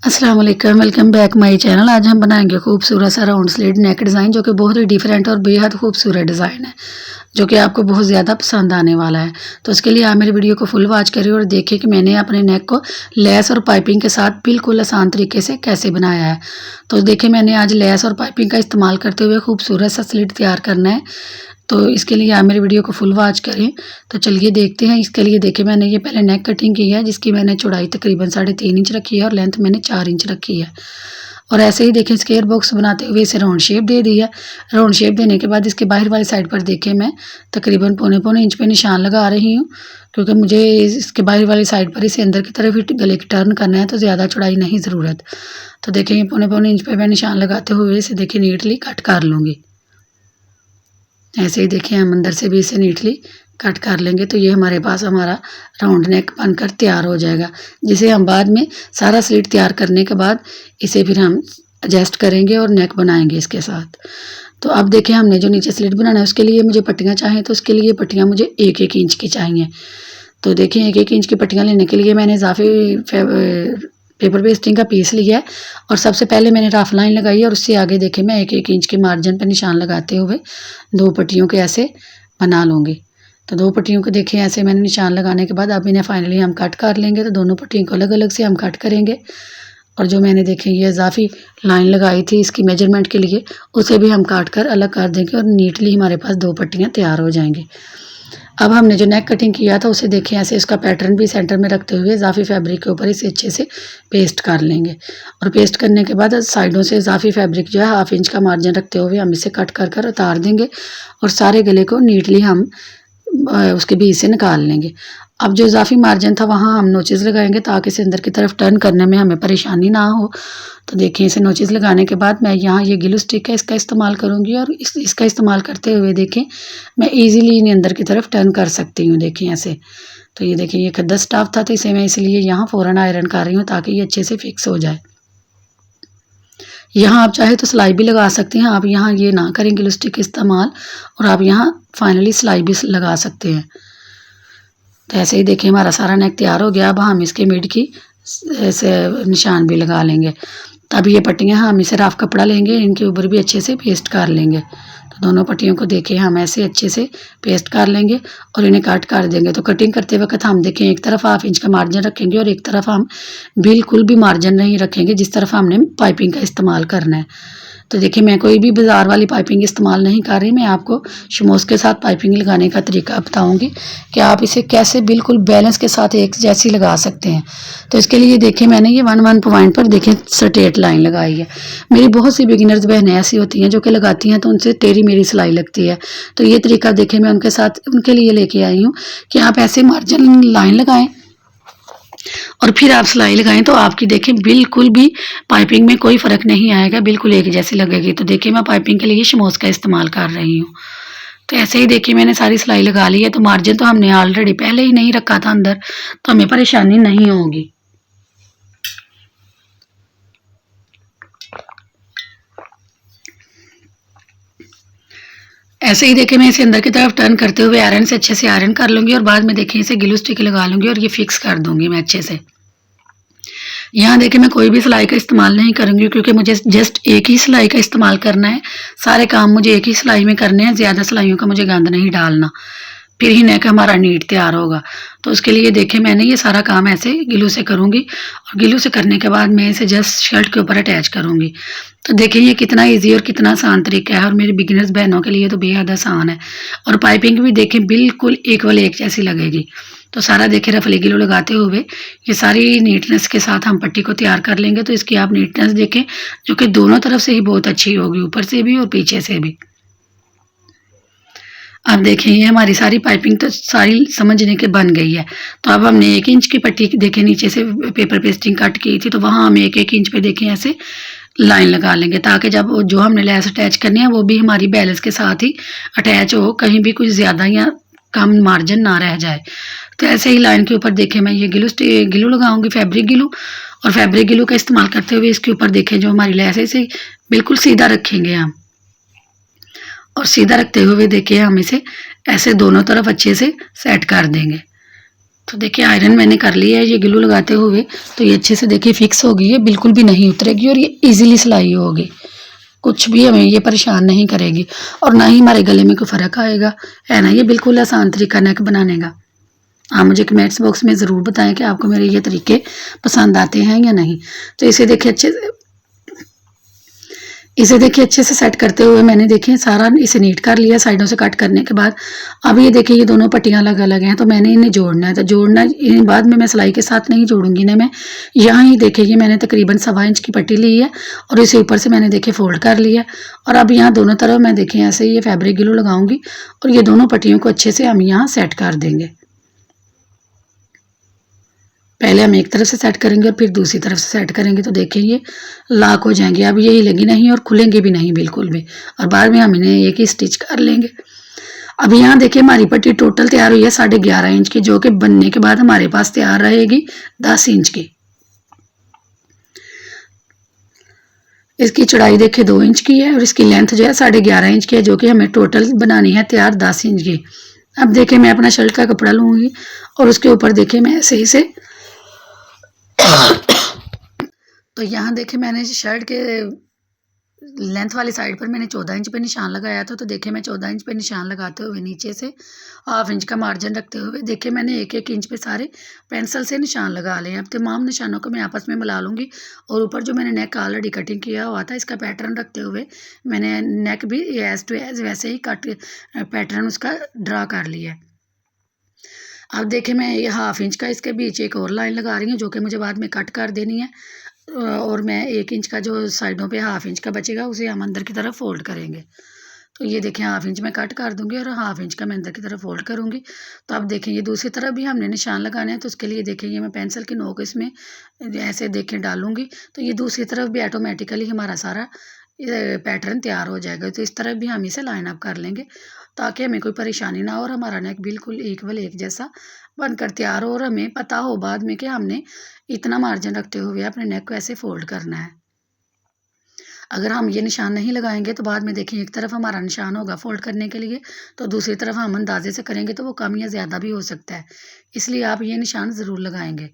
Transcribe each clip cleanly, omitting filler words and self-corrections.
अस्सलाम वालेकुम, welcome back my channel. आज हम बनाएंगे खूबसूरत सा राउंड स्लिट नेक डिज़ाइन जो कि बहुत ही डिफरेंट और बेहद खूबसूरत डिज़ाइन है जो कि आपको बहुत ज़्यादा पसंद आने वाला है। तो इसके लिए आप मेरी वीडियो को फुल वॉच करिए और देखिए कि मैंने अपने नेक को लेस और पाइपिंग के साथ बिल्कुल आसान तरीके से कैसे बनाया है। तो देखिए मैंने आज लेस और पाइपिंग का इस्तेमाल करते हुए खूबसूरत सा स्लिट तैयार करना है। तो इसके लिए आप मेरी वीडियो को फुल वॉच करें। तो चलिए देखते हैं। इसके लिए देखिए मैंने ये पहले नेक कटिंग की है जिसकी मैंने चौड़ाई तकरीबन 3.5 इंच रखी है और लेंथ मैंने 4 इंच रखी है। और ऐसे ही देखें स्क्वायर बॉक्स बनाते हुए इसे राउंड शेप दे दी है। राउंड शेप देने के बाद इसके बाहर वाली साइड पर देखिए मैं तकरीबन पौने इंच पे निशान लगा रही हूँ, क्योंकि मुझे इसके बाहर वाली साइड पर इसे अंदर की तरफ ही गले की टर्न करना है, तो ज़्यादा चौड़ाई नहीं ज़रूरत। तो देखिए ये पौने इंच पे मैं निशान लगाते हुए इसे देखिए नीटली कट कर लूँगी। ऐसे ही देखिए हम अंदर से भी इसे नीटली कट कर लेंगे तो ये हमारे पास हमारा राउंड नेक बनकर तैयार हो जाएगा, जिसे हम बाद में सारा स्लिट तैयार करने के बाद इसे फिर हम एडजस्ट करेंगे और नेक बनाएंगे इसके साथ। तो अब देखिए हमने जो नीचे स्लिट बनाना है उसके लिए मुझे पट्टियाँ चाहिए, तो उसके लिए पट्टियाँ मुझे 1-1 इंच की चाहिए। तो देखिए 1-1 इंच की पट्टियाँ लेने के लिए मैंने इजाफी पेपर पेस्टिंग का पीस लिया है और सबसे पहले मैंने रफ लाइन लगाई है और उससे आगे देखिए मैं 1-1 इंच के मार्जिन पर निशान लगाते हुए 2 पट्टियों के ऐसे बना लूँगी। तो 2 पट्टियों को देखिए ऐसे मैंने निशान लगाने के बाद अब इन्हें फाइनली हम कट कर लेंगे। तो दोनों पट्टियों को अलग अलग से हम कट करेंगे और जो मैंने देखें ये इजाफी लाइन लगाई थी इसकी मेजरमेंट के लिए उसे भी हम काट कर अलग कर देंगे और नीटली हमारे पास 2 पट्टियाँ तैयार हो जाएंगी। अब हमने जो नेक कटिंग किया था उसे देखिए ऐसे इसका पैटर्न भी सेंटर में रखते हुए इजाफी फैब्रिक के ऊपर इसे अच्छे से पेस्ट कर लेंगे। और पेस्ट करने के बाद साइडों से इजाफी फैब्रिक जो है 1/2 इंच का मार्जिन रखते हुए हम इसे कट कर कर उतार देंगे और सारे गले को नीटली हम उसके बीच से निकाल लेंगे। अब जो इजाफी मार्जिन था वहाँ हम नोचेस लगाएंगे ताकि इसे अंदर की तरफ टर्न करने में हमें परेशानी ना हो। तो देखिए इसे नोचेस लगाने के बाद मैं यहाँ ये ग्लू स्टिक है इसका इस्तेमाल करूँगी और इसका इस्तेमाल करते हुए देखें मैं इजीली इन्हें अंदर की तरफ टर्न कर सकती हूँ। देखिए ऐसे। तो ये देखिए ये खद्दा स्टाफ था तो इसे मैं इसलिए यहाँ फ़ौरन आयरन कर रही हूँ ताकि ये अच्छे से फिक्स हो जाए। यहाँ आप चाहे तो सिलाई भी लगा सकते हैं, आप यहाँ ये ना करें ग्लू स्टिक इस्तेमाल और आप यहाँ फाइनली सिलाई भी लगा सकते हैं। तो ऐसे ही देखिए हमारा सारा नेक तैयार हो गया। अब हम इसके मिड की ऐसे निशान भी लगा लेंगे। तब ये पट्टियाँ हम इसे रफ कपड़ा लेंगे, इनके ऊपर भी अच्छे से पेस्ट कर लेंगे। तो दोनों पट्टियों को देखिए हम ऐसे अच्छे से पेस्ट कर लेंगे और इन्हें कट कर देंगे। तो कटिंग करते वक्त हम देखें एक तरफ 1/2 इंच का मार्जिन रखेंगे और एक तरफ हम बिल्कुल भी मार्जिन नहीं रखेंगे जिस तरफ हमने पाइपिंग का इस्तेमाल करना है। तो देखिए मैं कोई भी बाज़ार वाली पाइपिंग इस्तेमाल नहीं कर रही, मैं आपको शमोस के साथ पाइपिंग लगाने का तरीका बताऊंगी कि आप इसे कैसे बिल्कुल बैलेंस के साथ एक जैसी लगा सकते हैं। तो इसके लिए देखिए मैंने ये 1 पॉइंट पर देखिए स्ट्रेट लाइन लगाई है। मेरी बहुत सी बिगिनर्स बहनें ऐसी होती हैं जो कि लगाती हैं तो उनसे टेढ़ी मेढ़ी सिलाई लगती है। तो ये तरीका देखिए मैं उनके लिए लेके आई हूँ कि आप ऐसे मार्जिन लाइन लगाएं और फिर आप सिलाई लगाएं तो आपकी देखिए बिल्कुल भी पाइपिंग में कोई फ़र्क नहीं आएगा, बिल्कुल एक जैसी लगेगी। तो देखिए मैं पाइपिंग के लिए शमोस का इस्तेमाल कर रही हूँ। तो ऐसे ही देखिए मैंने सारी सिलाई लगा ली है। तो मार्जिन तो हमने ऑलरेडी पहले ही नहीं रखा था अंदर, तो हमें परेशानी नहीं होगी। ऐसे ही देखिए मैं इसे अंदर की तरफ टर्न करते हुए आयरन से अच्छे से आयरन कर लूँगी और बाद में देखिए इसे ग्लू स्टिक लगा लूँगी और ये फिक्स कर दूँगी मैं अच्छे से। यहाँ देखिए मैं कोई भी सिलाई का इस्तेमाल नहीं करूँगी क्योंकि मुझे जस्ट एक ही सिलाई का इस्तेमाल करना है। सारे काम मुझे एक ही सिलाई में करने हैं, ज़्यादा सिलाइयों का मुझे गंद नहीं डालना, फिर ही नेक हमारा नीट तैयार होगा। तो उसके लिए देखिए मैंने ये सारा काम ऐसे ग्लू से करूँगी और ग्लू से करने के बाद मैं इसे जस्ट शर्ट के ऊपर अटैच करूँगी। तो देखिए ये कितना ईजी और कितना आसान तरीका है और मेरी बिगिनर्स बहनों के लिए तो बेहद आसान है। और पाइपिंग भी देखिए बिल्कुल इक्वल एक जैसी लगेगी। तो सारा देखिए रफली ग्लू लगाते हुए ये सारी नीटनेस के साथ हम पट्टी को तैयार कर लेंगे। तो इसकी आप नीटनेस देखें जो कि दोनों तरफ से ही बहुत अच्छी होगी, ऊपर से भी और पीछे से भी। अब देखें ये हमारी सारी पाइपिंग तो सारी समझने के बन गई है। तो अब हमने 1 इंच की पट्टी देखें नीचे से पेपर पेस्टिंग कट की थी, तो वहाँ हम 1-1 इंच पे देखें ऐसे लाइन लगा लेंगे ताकि जब जो हमने लेस अटैच करनी है वो भी हमारी बैलेंस के साथ ही अटैच हो, कहीं भी कुछ ज़्यादा या कम मार्जिन ना रह जाए। तो ऐसे ही लाइन के ऊपर देखें मैं ये ग्लू लगाऊंगी, फैब्रिक ग्लू। और फैब्रिक ग्लू का इस्तेमाल करते हुए इसके ऊपर देखें जो हमारी लेस है इसे बिल्कुल सीधा रखेंगे हम और सीधा रखते हुए देखिए हम इसे ऐसे दोनों तरफ अच्छे से सेट कर देंगे। तो देखिए आयरन मैंने कर लिया है ये ग्लू लगाते हुए, तो ये अच्छे से देखिए फिक्स हो गई है, बिल्कुल भी नहीं उतरेगी और ये ईज़िली सिलाई होगी। कुछ भी हमें ये परेशान नहीं करेगी और ना ही हमारे गले में कोई फ़र्क आएगा, है ना? ये बिल्कुल आसान तरीका नेक बनाने का। आप मुझे कमेंट्स बॉक्स में ज़रूर बताएँ कि आपको मेरे ये तरीके पसंद आते हैं या नहीं। तो इसे देखिए अच्छे से सेट करते हुए मैंने देखिए सारा इसे नीट कर लिया साइडों से कट करने के बाद। अब ये देखिए ये दोनों पट्टियाँ अलग-अलग हैं, तो मैंने इन्हें जोड़ना है। तो जोड़ना इन बाद में मैं सिलाई के साथ नहीं जोड़ूँगी इन्हें मैं। यहाँ ही देखिए ये मैंने तकरीबन 1.25 इंच की पट्टी ली है और इसे ऊपर से मैंने देखिए फ़ोल्ड कर लिया और अब यहाँ दोनों तरफ मैं देखिए ऐसे ही ये फैब्रिक ग्लू लगाऊँगी और ये दोनों पट्टियों को अच्छे से हम यहाँ सेट कर देंगे। पहले हम एक तरफ से सेट करेंगे और फिर दूसरी तरफ से सेट करेंगे, तो देखिए ये लॉक हो जाएँगे। अब ये हिलेंगी नहीं और खुलेंगे भी नहीं बिल्कुल भी और बाद में हम इन्हें एक ही स्टिच कर लेंगे। अब यहाँ देखिए हमारी पट्टी टोटल तैयार हुई है 11.5 इंच की, जो कि बनने के बाद हमारे पास तैयार रहेगी 10 इंच की। इसकी चौड़ाई देखिए 2 इंच की है और इसकी लेंथ जो है 11.5 इंच की है, जो कि हमें टोटल बनानी है तैयार 10 इंच की। अब देखिए मैं अपना शर्ट का कपड़ा लूँगी और उसके ऊपर देखिए मैं ऐसे ही से तो यहाँ देखिए मैंने शर्ट के लेंथ वाली साइड पर मैंने 14 इंच पे निशान लगाया था, तो देखिए मैं 14 इंच पे निशान लगाते हुए नीचे से हाफ इंच का मार्जिन रखते हुए देखिए मैंने एक एक इंच पे सारे पेंसिल से निशान लगा लिए। अब तमाम निशानों को मैं आपस में मिला लूँगी और ऊपर जो मैंने नेक ऑलरेडी कटिंग किया हुआ था इसका पैटर्न रखते हुए मैंने नेक भी एज टू एज वैसे ही कट पैटर्न उसका ड्रा कर लिया है। अब देखिए मैं ये हाफ इंच का इसके बीच एक और लाइन लगा रही हूँ, जो कि मुझे बाद में कट कर देनी है और मैं 1 इंच का जो साइडों पे हाफ इंच का बचेगा उसे हम अंदर की तरफ फ़ोल्ड करेंगे। तो ये देखिए हाफ इंच मैं कट कर दूँगी और हाफ इंच का मैं अंदर की तरफ फ़ोल्ड करूँगी। तो अब देखिए ये दूसरी तरफ भी हमने निशान लगाने हैं, तो उसके लिए देखिए ये मैं पेंसिल की नोक इसमें ऐसे देखिए डालूँगी, तो ये दूसरी तरफ भी ऑटोमेटिकली हमारा सारा ये पैटर्न तैयार हो जाएगा। तो इस तरफ भी हम इसे लाइन अप कर लेंगे ताकि हमें कोई परेशानी ना हो और हमारा नेक बिल्कुल इक्वल एक जैसा बनकर तैयार हो और हमें पता हो बाद में कि हमने इतना मार्जिन रखते हुए अपने नेक को ऐसे फ़ोल्ड करना है। अगर हम ये निशान नहीं लगाएँगे तो बाद में देखिए एक तरफ हमारा निशान होगा फ़ोल्ड करने के लिए, तो दूसरी तरफ हम अंदाज़े से करेंगे तो वो कम या ज़्यादा भी हो सकता है। इसलिए आप ये निशान ज़रूर लगाएँगे।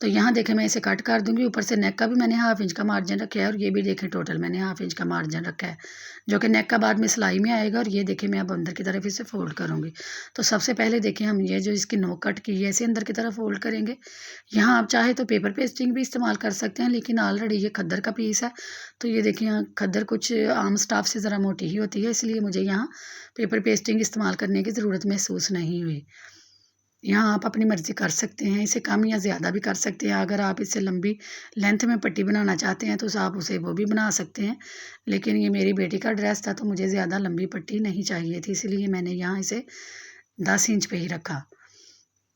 तो यहाँ देखिए मैं इसे कट कर दूँगी, ऊपर से नेक का भी मैंने हाफ इंच का मार्जिन रखा है और ये भी देखिए टोटल मैंने हाफ इंच का मार्जिन रखा है, जो कि नेक का बाद में सिलाई में आएगा और ये देखिए मैं अब अंदर की तरफ इसे फ़ोल्ड करूँगी। तो सबसे पहले देखिए हम ये जो इसकी नोक कट की है इसे अंदर की तरफ फ़ोल्ड करेंगे। यहाँ आप चाहे तो पेपर पेस्टिंग भी इस्तेमाल कर सकते हैं, लेकिन ऑलरेडी ये खद्दर का पीस है, तो ये देखिए यहाँ खद्दर कुछ आम स्टाफ से ज़रा मोटी ही होती है, इसलिए मुझे यहाँ पेपर पेस्टिंग इस्तेमाल करने की ज़रूरत महसूस नहीं हुई। यहाँ आप अपनी मर्ज़ी कर सकते हैं, इसे कम या ज़्यादा भी कर सकते हैं। अगर आप इससे लंबी लेंथ में पट्टी बनाना चाहते हैं, तो आप उसे वो भी बना सकते हैं। लेकिन ये मेरी बेटी का ड्रेस था, तो मुझे ज़्यादा लंबी पट्टी नहीं चाहिए थी, इसीलिए मैंने यहाँ इसे 10 इंच पे ही रखा।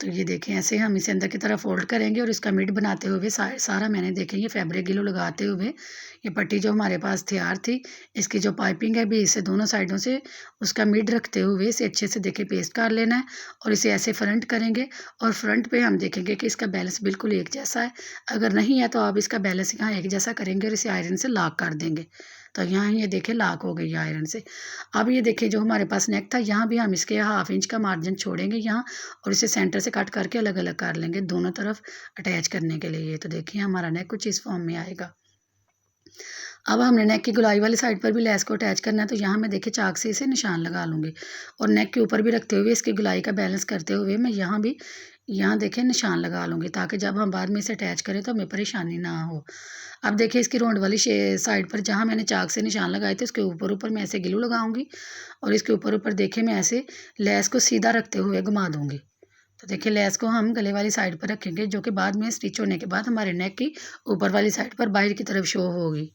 तो ये देखें ऐसे हम इसे अंदर की तरफ फ़ोल्ड करेंगे और इसका मिड बनाते हुए सारा मैंने देखें ये फैब्रिक ग्लू लगाते हुए ये पट्टी जो हमारे पास तैयार थी, इसकी जो पाइपिंग है भी इसे दोनों साइडों से उसका मिड रखते हुए इसे अच्छे से देखिए पेस्ट कर लेना है और इसे ऐसे फ्रंट करेंगे और फ्रंट पे हम देखेंगे कि इसका बैलेंस बिल्कुल एक जैसा है। अगर नहीं है तो आप इसका बैलेंस यहाँ एक जैसा करेंगे और इसे आयरन से लॉक कर देंगे। तो यहाँ ये देखिए लॉक हो गई है आयरन से। अब ये देखिए जो हमारे पास नेक था यहाँ भी हम इसके हाफ इंच का मार्जिन छोड़ेंगे यहाँ और इसे सेंटर से कट करके अलग-अलग कर लेंगे दोनों तरफ अटैच करने के लिए। तो देखिए हमारा नेक कुछ इस फॉर्म में आएगा। अब हमने नेक की गोलाई वाली साइड पर भी लेस को अटैच करना है, तो यहाँ मैं देखिए चाक से इसे निशान लगा लूँगी और नेक के ऊपर भी रखते हुए इसकी गोलाई का बैलेंस करते हुए मैं यहाँ देखिए निशान लगा लूँगी ताकि जब हम बाद में इसे अटैच करें तो हमें परेशानी ना हो। अब देखिए इसकी राउंड वाली साइड पर जहाँ मैंने चाक से निशान लगाए थे उसके ऊपर-ऊपर मैं ऐसे ग्लू लगाऊँगी और इसके ऊपर-ऊपर देखिए मैं ऐसे लेस को सीधा रखते हुए घुमा दूँगी। तो देखिए लेस को हम गले वाली साइड पर रखेंगे, जो कि बाद में स्टिच होने के बाद हमारे नेक की ऊपर वाली साइड पर बाहर की तरफ शो होगी।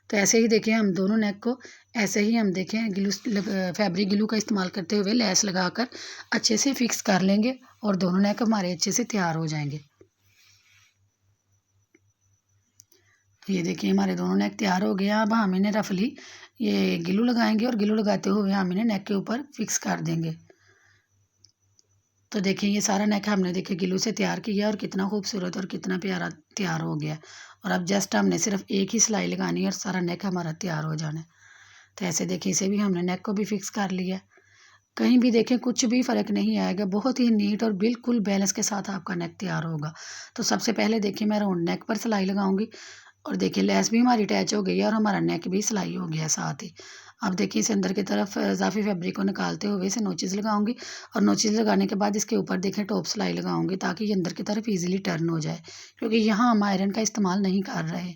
तो ऐसे ही देखिए हम दोनों नेक को ऐसे ही हम देखें फैब्रिक ग्लू का इस्तेमाल करते हुए लेस लगाकर अच्छे से फिक्स कर लेंगे और दोनों नेक हमारे अच्छे से तैयार हो जाएंगे। तो ये देखिए हमारे दोनों नेक तैयार हो गया। अब हम इन्हें रफली ये ग्लू लगाएंगे और ग्लू लगाते हुए हम इन्हें नेक के ऊपर फिक्स कर देंगे। तो देखिए ये सारा नेक हमने देखिए ग्लू से तैयार किया और कितना खूबसूरत और कितना प्यारा तैयार हो गया। और अब जस्ट हमने सिर्फ एक ही सिलाई लगानी है और सारा नेक हमारा तैयार हो जाना है। तो ऐसे देखिए इसे भी हमने नेक को भी फिक्स कर लिया। कहीं भी देखें कुछ भी फ़र्क नहीं आएगा, बहुत ही नीट और बिल्कुल बैलेंस के साथ आपका नेक तैयार होगा। तो सबसे पहले देखिए मैं राउंड नेक पर सिलाई लगाऊँगी और देखिए लेस भी हमारी अटैच हो गई है और हमारा नेक भी सिलाई हो गया है साथ ही। अब देखिए इसे अंदर की तरफ इज़ाफ़ी फैब्रिक को निकालते हुए इसे नोचेज़ लगाऊँगी और नोचेज़ लगाने के बाद इसके ऊपर देखें टॉप सिलाई लगाऊँगी ताकि ये अंदर की तरफ ईज़िली टर्न हो जाए, क्योंकि यहाँ हम आयरन का इस्तेमाल नहीं कर रहे।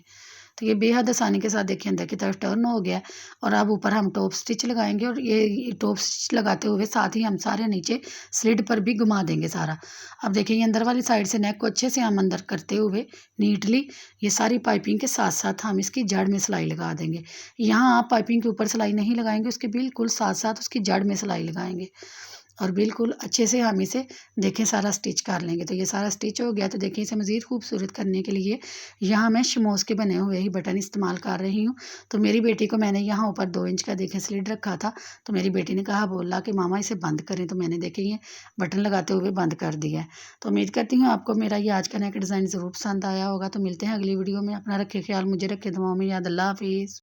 तो ये बेहद आसानी के साथ देखिए अंदर की तरफ टर्न हो गया है और अब ऊपर हम टॉप स्टिच लगाएँगे और ये टॉप स्टिच लगाते हुए साथ ही हम सारे नीचे स्लिट पर भी घुमा देंगे सारा। अब देखिए ये अंदर वाली साइड से नेक को अच्छे से हम अंदर करते हुए नीटली ये सारी पाइपिंग के साथ-साथ हम इसकी जड़ में सिलाई लगा देंगे। यहाँ आप पाइपिंग के ऊपर सिलाई नहीं लगाएँगे, उसके बिल्कुल साथ-साथ उसकी जड़ में सिलाई लगाएँगे और बिल्कुल अच्छे से हम इसे देखें सारा स्टिच कर लेंगे। तो ये सारा स्टिच हो गया, तो देखिए इसे मज़ीद खूबसूरत करने के लिए यहाँ मैं शमोस के बने हुए ही बटन इस्तेमाल कर रही हूँ। तो मेरी बेटी को मैंने यहाँ ऊपर 2 इंच का देखें स्लिट रखा था, तो मेरी बेटी ने कहा बोला कि मामा इसे बंद करें, तो मैंने देखें ये बटन लगाते हुए बंद कर दिया है। तो उम्मीद करती हूँ आपको मेरा ये आज का नेक डिज़ाइन ज़रूर पसंद आया होगा। तो मिलते हैं अगली वीडियो में। अपना रखें ख्याल, मुझे रखें दुआओं में याद। अल्लाह हाफ़िज़।